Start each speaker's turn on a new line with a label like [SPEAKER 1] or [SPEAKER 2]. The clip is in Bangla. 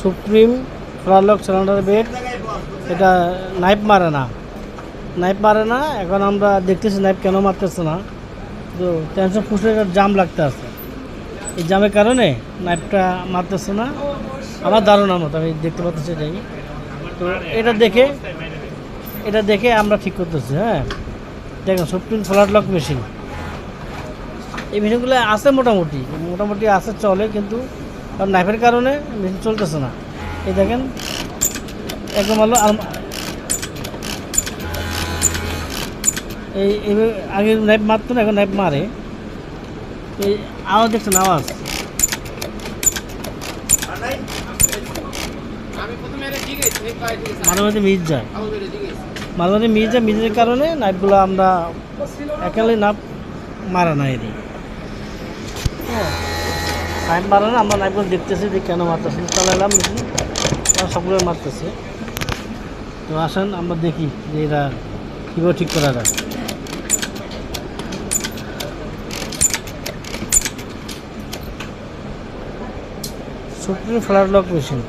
[SPEAKER 1] সুপ্রিম ফ্লারলক সিলিন্ডার বেড, এটা নাইফ মারে না। এখন আমরা দেখতেছি নাইফ কেন মারতেছে না, তো টেনশন ফুসে জাম লাগতে আছে। এই জামের কারণে নাইফটা মারতেছে না আমার ধারণার মতো, আমি দেখতে পাচ্ছি এটাই। তো এটা দেখে আমরা ঠিক করতেছি। হ্যাঁ, দেখুন সুপ্রিম ফ্লারলক মেশিন, এই মেশিনগুলো আছে মোটামুটি আছে, চলে, কিন্তু নাইফের কারণে মেশিন চলতেছে না। এই দেখেন একদম ভালো। এই আগে নাইফ মারতো না, এখন নাইফ মারে। এই আওয়াজ দেখছেন, আওয়াজ মাঝে মাঝে মিস যায়, মিসের কারণে নাইফগুলো আমরা একালে নাইফ মারা না এদিকে। হ্যাঁ, নাইফ মারা না, আমরা নাইফগুলো দেখতেছি যে কেন মারতেছে। চালালাম মেশিন, সবগুলো মারতেছে। তো আসেন আমরা দেখি যে এরা কীভাবে ঠিক করা যায়। সুপ্রিম ফ্লারলক মেশিন।